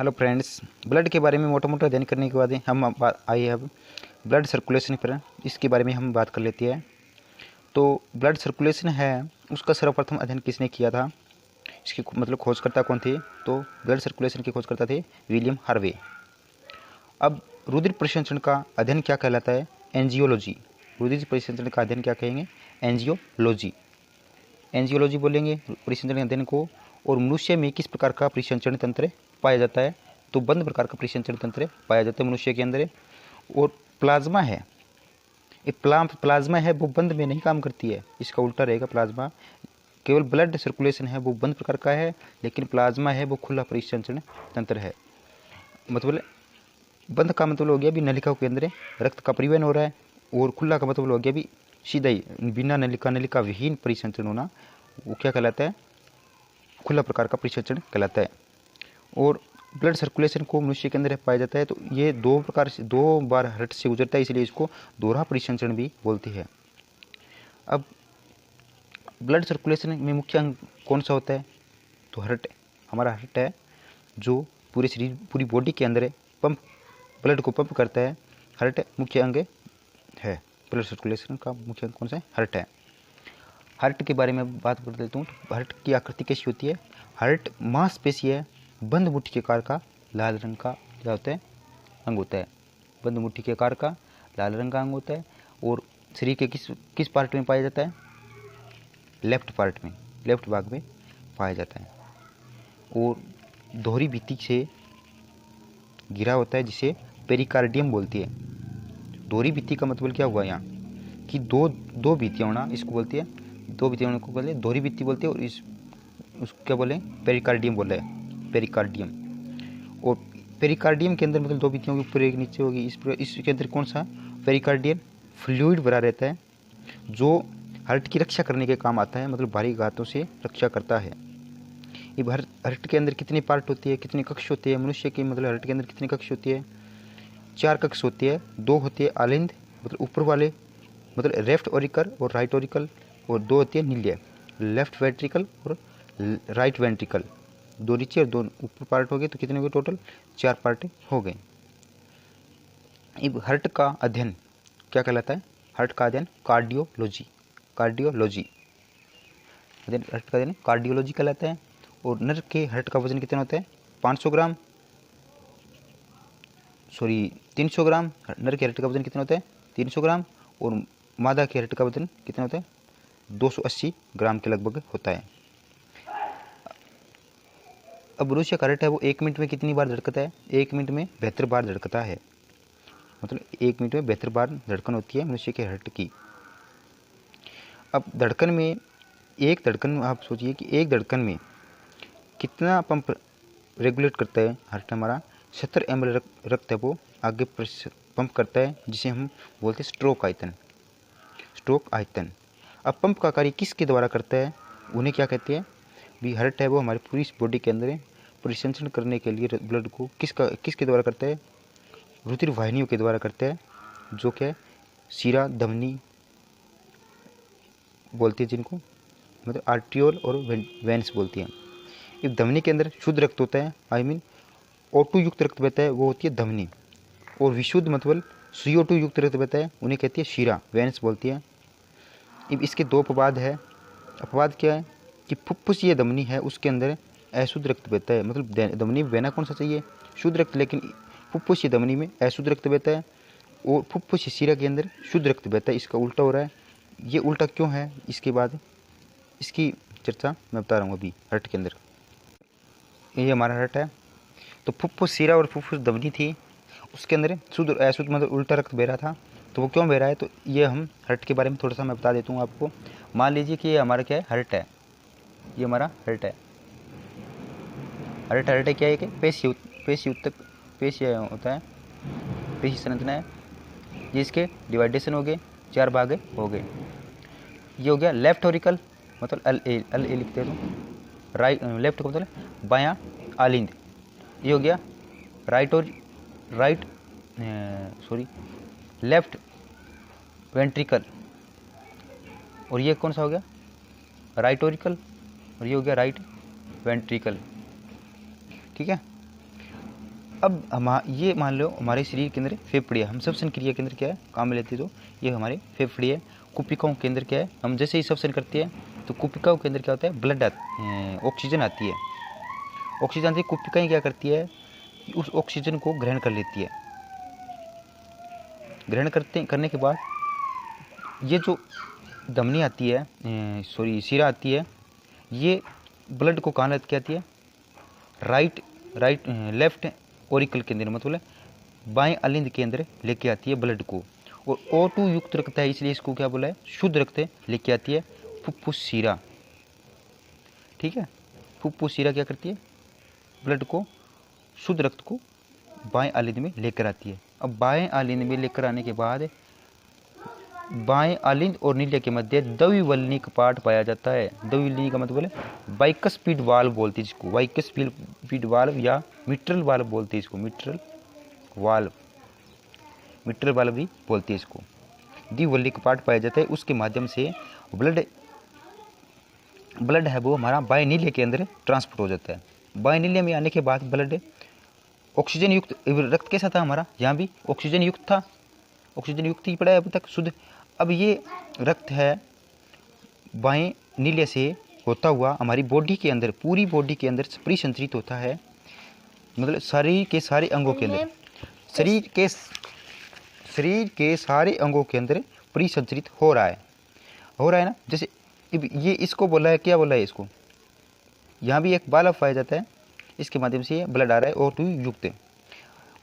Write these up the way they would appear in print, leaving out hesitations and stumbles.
Hello friends, blood के बारे में मोटा मोटा अध्ययन करने के बाद हम आए अब ब्लड सर्कुलेशन पर। इसके बारे में हम बात कर लेते हैं। तो ब्लड सर्कुलेशन है, उसका सर्वप्रथम अध्ययन किसने किया था, इसकी मतलब खोजकर्ता कौन थे? तो ब्लड सर्कुलेशन के खोजकर्ता थे विलियम हार्वे। अब रुधिर परिसंचरण का अध्ययन क्या कहलाता है? एंजियोलॉजी। रुधिर परिसंचरण का अध्ययन क्या कहेंगे? एंजियोलॉजी। एंजियोलॉजी बोलेंगे परिसंचरण अध्ययन को। और मनुष्य में किस प्रकार का परिसंचरण तंत्र पाया जाता है? तो बंद प्रकार का परिसंचरण तंत्र पाया जाता है मनुष्य के अंदर। और प्लाज्मा है, ये प्लाज्मा है वो बंद में नहीं काम करती है, इसका उल्टा रहेगा। प्लाज्मा केवल ब्लड सर्कुलेशन है वो बंद प्रकार का है, लेकिन प्लाज्मा है वो खुला परिसंचरण तंत्र है। मतलब बंद का मतलब हो गया भी नलिका के अंदर रक्त का परिवहन हो रहा है, और खुला का मतलब हो गया भी सीधा ही बिना नलिका विहीन परिसंचरण होना, वो क्या कहलाता है? खुला प्रकार का परिसंचरण कहलाता है। और ब्लड सर्कुलेशन को मनुष्य के अंदर पाया जाता है, तो ये दो बार हार्ट से गुजरता है, इसलिए इसको दोहरा परिसंचरण भी बोलते हैं। अब ब्लड सर्कुलेशन में मुख्य अंग कौन सा होता है? तो हार्ट, हमारा हार्ट है जो पूरे शरीर पूरी बॉडी के अंदर ब्लड को पंप करता है। हार्ट मुख्य अंग है, ब्लड सर्कुलेशन का मुख्य अंग कौन सा है? हार्ट है। हार्ट के बारे में बात कर देता हूँ। तो हार्ट की आकृति कैसी होती है? हार्ट मांसपेशी है, बंद मुट्ठी के आकार का लाल रंग का क्या होता है? अंग होता है। बंद मुट्ठी के आकार का लाल रंग का अंग होता है। और शरीर के किस पार्ट में पाया जाता है? लेफ्ट पार्ट में, लेफ्ट भाग में पाया जाता है। और दोहरी भित्ति से घिरा होता है, जिसे पेरिकार्डियम बोलती है। दोहरी भित्ति का मतलब क्या हुआ यहाँ कि दो भित्तियाँ होना, इसको बोलती है दो भित्तियाँ को बोले दोहरी भित्ति बोलते हैं। और उसको क्या बोले? पेरिकार्डियम बोला है, पेरिकार्डियम। और पेरिकार्डियम के अंदर मतलब दो भित्तियों के ऊपर एक नीचे होगी। इसके अंदर कौन सा पेरिकार्डियम फ्लूइड भरा रहता है, जो हार्ट की रक्षा करने के काम आता है, मतलब भारी घातों से रक्षा करता है। ये हार्ट के अंदर कितनी पार्ट होती है, कितनी कक्ष होती है? मनुष्य की मतलब हार्ट के अंदर कितनी कक्ष होती है? 4 कक्ष होती है। 2 होती है आलिंद, मतलब ऊपर वाले, मतलब लेफ्ट ऑरिकल और राइट ऑरिकल। और 2 होती है नील्य, लेफ्ट वेंट्रिकल और राइट वेंट्रिकल। 2 नीचे और 2 ऊपर पार्ट हो गए, तो कितने हो गए टोटल? 4 पार्ट हो गए। अब हार्ट का अध्ययन क्या कहलाता है? हार्ट का अध्ययन कार्डियोलॉजी। कार्डियोलॉजी अध्ययन हार्ट का अध्ययन कार्डियोलॉजी कहलाता है। और नर के हार्ट का वजन कितना होता है? 500 ग्राम, सॉरी 300 ग्राम। नर के हार्ट का वजन कितना होता है? 300 ग्राम। और मादा के हार्ट का वजन कितना होता है? 280 ग्राम के लगभग होता है। अब मनुष्य का हार्ट है वो 1 मिनट में कितनी बार धड़कता है? 1 मिनट में 72 बार धड़कता है। मतलब 1 मिनट में 72 बार धड़कन होती है मनुष्य के हार्ट की। अब धड़कन में एक धड़कन, आप सोचिए कि एक धड़कन में कितना पंप रेगुलेट करता है हार्ट हमारा? 70 ml रक्त है वो आगे पंप करता है, जिसे हम बोलते हैं स्ट्रोक आयतन। स्ट्रोक आयतन। अब पंप का कार्य किसके द्वारा करता है? उन्हें क्या कहते हैं? भी हार्ट है वो हमारी पूरी बॉडी के अंदर परिसंचरण करने के लिए ब्लड को किसके द्वारा करता है? रुधिर वाहिनियों के द्वारा करता है, जो क्या शिरा धमनी बोलती है, जिनको मतलब आर्टियोल और वेन्स बोलती हैं। इस धमनी के अंदर शुद्ध रक्त होता है, O2 युक्त रक्त बहता है, वो होती है धमनी। और विशुद्ध मतलब CO2 युक्त रक्त बहता है, उन्हें कहती है शिरा, वेन्स बोलती है। अब इसके 2 अपवाद है। अपवाद क्या है कि फुफ्फुसीय धमनी है, उसके अंदर अशुद्ध रक्त बहता है। मतलब धमनी में बहना कौन सा चाहिए? शुद्ध रक्त, लेकिन फुफ्फुसीय धमनी में अशुद्ध रक्त बहता है। और फुफ्फुसीय शिरा के अंदर शुद्ध रक्त बहता है। इसका उल्टा हो रहा है। ये उल्टा क्यों है, इसके बाद इसकी चर्चा मैं बता रहा हूँ अभी। हार्ट के अंदर ये हमारा हार्ट है, तो फुफ्फुस शिरा और फुफ्फुस धमनी थी, उसके अंदर शुद्ध अशुद्ध मतलब उल्टा रक्त बह रहा था। तो वो क्यों बह रहा है? तो ये हम हार्ट के बारे में थोड़ा सा मैं बता देता हूँ आपको। मान लीजिए कि ये हमारा क्या है? हार्ट है। ये हमारा हार्ट है। हार्ट क्या है कि पेशी होता है, पेशी संरचना है, जिसके डिवाइडेशन हो गए, 4 भाग हो गए। ये हो गया लेफ्ट ऑरिकल, मतलब एल ए लिखते हैं तो राइट, लेफ्ट का मतलब बायां आलिंद। ये हो गया लेफ्ट वेंट्रिकल। और ये कौन सा हो गया? Right auricle. और ये हो गया राइट वेंट्रिकल। ठीक है। अब ये मान लो हमारे शरीर के अंदर फेफड़े है, हम श्वसन क्रिया के अंदर क्या है काम में लेते हैं, तो ये हमारे फेफड़े है। कुपिकाओं के अंदर क्या है, हम जैसे ही श्वसन करते हैं तो कुपिकाओं के अंदर क्या होता है, ब्लड ऑक्सीजन आती है। ऑक्सीजन आती है, कुपिकाएँ क्या करती है, उस ऑक्सीजन को ग्रहण कर लेती है। ग्रहण करने के बाद ये जो धमनी आती है, शिरा आती है, ये ब्लड को कहाँ लेके आती है, लेफ्ट ओरिकल के अंदर, मतलब बाएं अलिंद के अंदर लेके आती है ब्लड को। और O2 युक्त रक्त है, इसलिए इसको क्या बोला है, शुद्ध रक्त लेके आती है फुफ्फुस शिरा। ठीक है, फुफ्फुस शिरा क्या करती है, ब्लड को, शुद्ध रक्त को बाएं अलिंद में लेकर आती है। अब बाएं अलिंद में लेकर आने के बाद बाएं अलिंद और नीले के मध्य द्विवल्नी कपाट पाया जाता है। द्विवल्नी का मतलब है बाइकस्पीड वाल्व बोलते हैं इसको, बाइकस्पीड वाल्व या मिट्रल वाल्व बोलते हैं इसको, मिट्रल वाल्व भी बोलते हैं इसको। द्विवल्नी कपाट पाया जाता है, उसके माध्यम से ब्लड है वो हमारा बाएं नीले के अंदर ट्रांसपोर्ट हो जाता है। बाएं नीले में आने के बाद ब्लड ऑक्सीजन युक्त, रक्त कैसा था हमारा, यहाँ भी ऑक्सीजन युक्त था, ऑक्सीजन युक्त ही पड़ा है अभी तक शुद्ध। अब ये रक्त है बाएं नीले से होता हुआ हमारी बॉडी के अंदर, पूरी बॉडी के अंदर परिसंचरित होता है, मतलब शरीर के सारे अंगों के अंदर, शरीर के सारे अंगों के अंदर परिसंचरित हो रहा है ना। जैसे ये इसको बोला है, क्या बोला है इसको, यहाँ भी एक बालक पाया जाता है, इसके माध्यम से ये ब्लड आ रहा है O2 युक्त,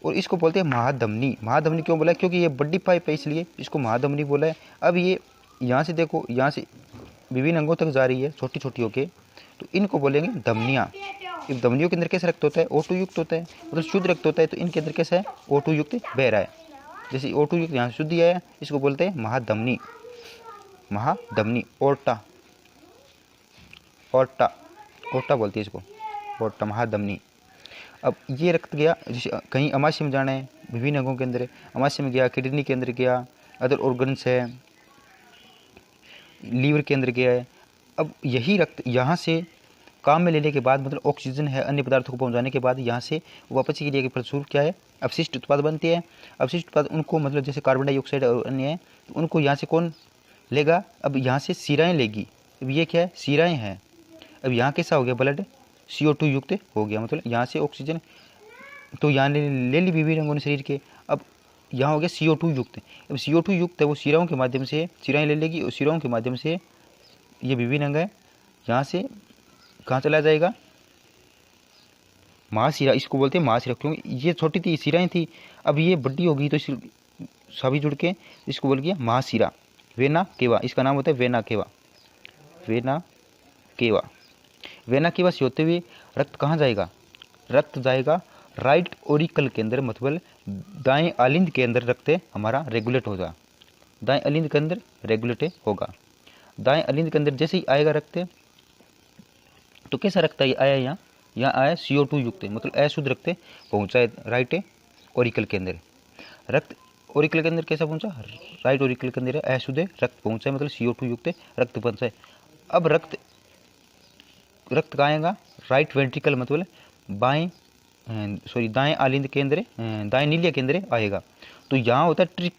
और इसको बोलते हैं महाधमनी। महाधमनी क्यों बोला है, क्योंकि ये बड़ी पाइप है इसलिए इसको महाधमनी बोला है। अब ये यहाँ से देखो, यहाँ से विभिन्न अंगों तक जा रही है छोटी छोटी होके, तो इनको बोलेंगे धमनियाँ। इस धमनियों के अंदर कैसा रक्त होता है, O2 युक्त होता है, मतलब शुद्ध रक्त होता है, तो इनके अंदर कैसा है, O2 युक्त बह रहा है। जैसे O2 युक्त यहाँ शुद्ध ही आया, इसको बोलते हैं महाधमनी। ओटा बोलती है इसको, ओटा, महाधमनी। अब ये रक्त गया, जैसे कहीं अमाशय में जाना है, विभिन्न अंगों के अंदर है, अमाशय में गया, किडनी के अंदर गया, अदर ऑर्गन्स है, लीवर के अंदर गया है। अब यही रक्त यहाँ से काम में लेने के बाद, मतलब ऑक्सीजन है, अन्य पदार्थों को पहुँचाने के बाद यहाँ से वापस की क्रिया के फलस्वरूप क्या है, अपशिष्ट उत्पाद बनते हैं। अपशिष्ट उत्पाद उनको, मतलब जैसे कार्बन डाइऑक्साइड और अन्य है, तो उनको यहाँ से कौन लेगा, अब यहाँ से शिराएँ लेगी। अब ये क्या है, शिराएँ हैं। अब यहाँ कैसा हो गया, ब्लड CO2 युक्त हो गया, मतलब यहाँ से ऑक्सीजन तो यहाँ ले ली विभिन्न अंगों ने शरीर के, अब यहाँ हो गया CO2 युक्त। अब CO2 युक्त है वो शिराओं के माध्यम से, शिराएँ ले लेगी, और शिराओं के माध्यम से ये विभिन्न अंग है, यहाँ से कहाँ चला जाएगा, महाशिरा, इसको बोलते हैं महाशिरा, क्योंकि ये छोटी थी शिराएँ थी, अब ये बड़ी होगी तो सभी जुड़ के इसको बोल गया महाशिरा। वेना केवा, इसका नाम होता है वेना केवा से होते हुए रक्त कहाँ जाएगा, रक्त जाएगा राइट ओरिकल के अंदर, मतलब दाएं अलिंद के अंदर रक्त हमारा रेगुलेट होगा, दाएं अलिंद के अंदर रेगुलेट होगा। दाएं अलिंद के अंदर जैसे ही आएगा रक्त, तो कैसा रक्त आया, यहाँ आया CO2 युक्त, मतलब अशुद्ध रक्त पहुँचा है राइट ओरिकल के अंदर। रक्त ओरिकल के अंदर कैसा पहुँचा, राइट ओरिकल के अंदर अशुद्ध रक्त पहुँचा है, मतलब CO2 युक्त रक्त पहुँचा है। अब रक्त कहाँ आएगा, राइट वेंट्रिकल, मतलब दाएं आलिंद के अंदर, दाएं नीलिया के अंदर आएगा। तो यहाँ होता है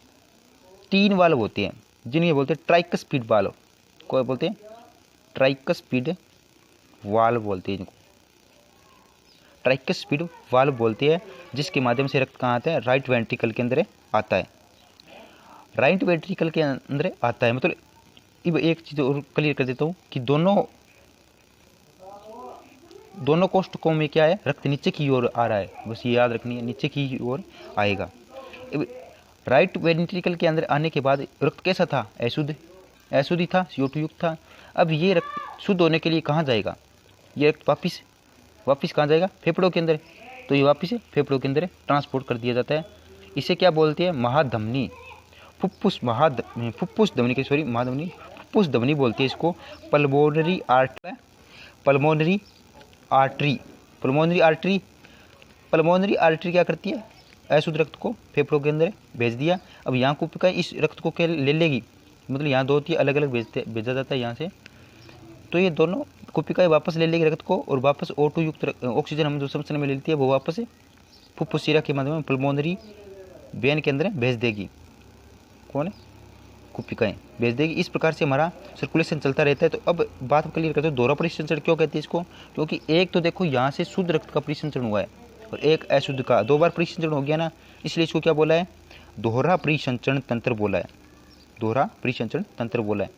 3 वाल्व होते हैं, जिन्हें बोलते हैं ट्राइकस्पीड वाल्व। को बोलते हैं, ट्राइकस्पीड वाल्व बोलते हैं इनको, ट्राइकस्पीड वाल्व बोलते हैं, जिसके माध्यम से रक्त कहाँ आता है, राइट वेंट्रिकल के अंदर आता है, राइट वेंट्रिकल के अंदर आता है। मतलब अब एक चीज़ और क्लियर कर देता हूँ कि दोनों कोष्ठकों में क्या है, रक्त नीचे की ओर आ रहा है, बस ये याद रखनी है, नीचे की ओर आएगा। राइट वेंट्रिकल के अंदर आने के बाद रक्त कैसा था, अशुद्ध ही था, CO2 युक्त था। अब ये रक्त शुद्ध होने के लिए कहाँ जाएगा, ये रक्त वापिस कहाँ जाएगा, फेफड़ों के अंदर, तो ये वापिस फेफड़ों के अंदर ट्रांसपोर्ट कर दिया जाता है। इसे क्या बोलते हैं, महाधमनी, फुफ्फुस धमनी बोलती है इसको। पल्मोनरी आर्टरी क्या करती है, अशुद्ध रक्त को फेफड़ों के अंदर भेज दिया। अब यहाँ को इस रक्त को क्या ले लेगी, मतलब यहाँ 2 अलग अलग भेजा जाता है यहाँ से, तो ये दोनों कुपिकाएं वापस ले लेगी रक्त को, और वापस O2 युक्त ऑक्सीजन हम जो श्वसन में ले लेती है वो वापस फुफ्फुस शिरा के माध्यम में पल्मोनरी वेन के अंदर भेज देगी। कौन है? कोशिकाएं भेज देगी। इस प्रकार से हमारा सर्कुलेशन चलता रहता है। तो अब बात क्लियर करते हैं, दोहरा परिसंचरण क्यों कहते हैं इसको? क्योंकि एक तो देखो यहाँ से शुद्ध रक्त का परिसंचरण हुआ है और एक अशुद्ध का, 2 बार परिसंचरण हो गया ना, इसलिए इसको क्या बोला है? दोहरा परिसंचरण तंत्र बोला है। दोहरा परिसंचरण तंत्र बोला है।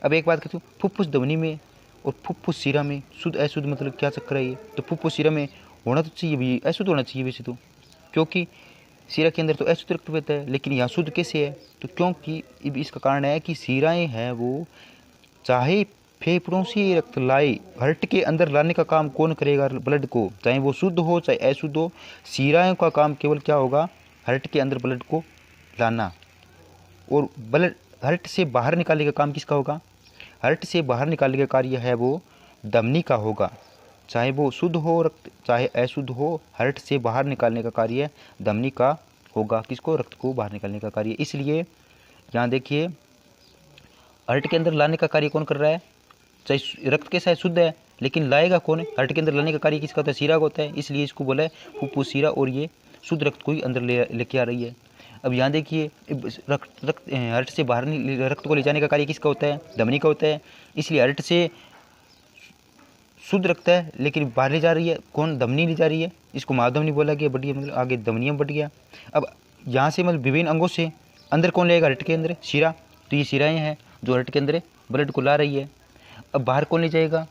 अब एक बात कहती हूँ, फुफ्फुस ध्वनि में और फुफ्फुस शिरा में शुद्ध अशुद्ध मतलब क्या चक्कर है ये? तो फुफ्फुस शिरा में होना तो चाहिए भी, अशुद्ध होना चाहिए वैसे तो, क्योंकि शिरा के अंदर तो अशुद्ध रक्त बहता है, लेकिन यहाँ शुद्ध कैसे है? तो क्योंकि इसका कारण है कि शिराएँ हैं वो चाहे फेफड़ों से रक्त लाए, हार्ट के अंदर लाने का काम कौन करेगा? ब्लड को, चाहे वो शुद्ध हो चाहे अशुद्ध हो, शिराओं का काम केवल क्या होगा? हार्ट के अंदर ब्लड को लाना। और ब्लड हार्ट से बाहर निकालने का काम किसका होगा? हार्ट से बाहर निकालने का कार्य है वो धमनी का होगा। चाहे वो शुद्ध हो रक्त चाहे अशुद्ध हो, हार्ट से बाहर निकालने का कार्य धमनी का होगा। किसको? रक्त को बाहर निकालने का कार्य। इसलिए यहाँ देखिए, हार्ट के अंदर लाने का कार्य कौन कर रहा है? चाहे रक्त के साथ शुद्ध है, लेकिन लाएगा कौन है? हार्ट के अंदर लाने का कार्य किसका होता है? शिरा का होता है। इसलिए इसको बोला है फुफ्फुस शिरा, और ये शुद्ध रक्त को ही अंदर लेके आ रही है। अब यहाँ देखिए, रक्त हार्ट से बाहर रक्त को ले जाने का कार्य किसका होता है? धमनी का होता है। इसलिए हार्ट से शुद्ध रक्त है लेकिन बाहर ले जा रही है कौन? धमनी ले जा रही है। इसको महाधमनी बोला गया, बढ़ गया, मतलब आगे धमनियाँ बढ़ गया। अब यहाँ से मतलब विभिन्न अंगों से अंदर कौन लेगा? हार्ट के अंदर शिरा। तो ये शिराएँ हैं जो हार्ट के अंदर ब्लड को ला रही है। अब बाहर कौन ले जाएगा?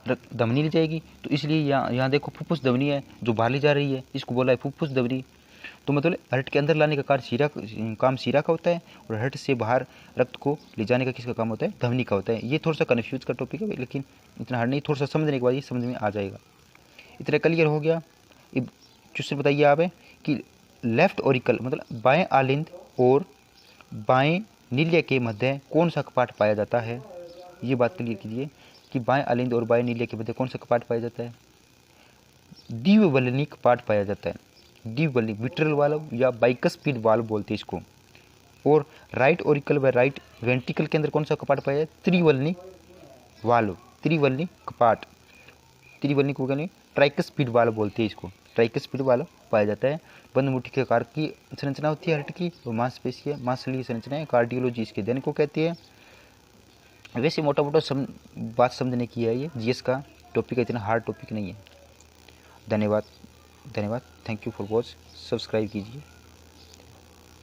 धमनी ले जाएगी। तो इसलिए यहाँ देखो फुफ्फुस धमनी है जो बाहर ले जा रही है, इसको बोला है फुफ्फुस धमनी। तो मतलब हार्ट के अंदर लाने का काम शिरा का होता है, और हार्ट से बाहर रक्त को ले जाने का किसका काम होता है? धमनी का होता है। ये थोड़ा सा कन्फ्यूज का टॉपिक है, लेकिन इतना हार्ड नहीं, थोड़ा सा समझने के बाद ये समझ में आ जाएगा। इतना क्लियर हो गया। अब क्वेश्चन बताइए आप कि लेफ्ट ऑरिकल मतलब बाएं आलिंद और बाएं नीलिया के मध्य कौन सा कपाट पाया जाता है? ये बात क्लियर कीजिए कि बाएं आलिंद और बाएं नीलिया के मध्य कौन सा कपाट पाया जाता है? द्विवल्ली कपाट पाया जाता है। द्विवल्ली विट्रल वाल्व या बाइकस्पीड वाल्व बोलते हैं इसको। और राइट ऑरिकल व राइट वेंट्रिकल के अंदर कौन सा कपाट पाया जाता है? त्रिवल्ली वाल्व, त्रिवल्ली कपाट, त्रिवल्ली को कहते हैं ट्राइकस्पीड वाल्व बोलते हैं इसको। ट्राइकस्पीड वाल्व पाया जाता है। बंद मुट्ठी के आकार की संरचना होती है हार्ट की, और मांसपेशी है, मांसलीय संरचना है, कार्डियोलॉजी इसके अध्ययन को कहती है। वैसे मोटा मोटा बात समझने की है, ये जीएस का टॉपिक है, इतना हार्ड टॉपिक नहीं है। धन्यवाद, धन्यवाद, thank you for watch. Subscribe कीजिए।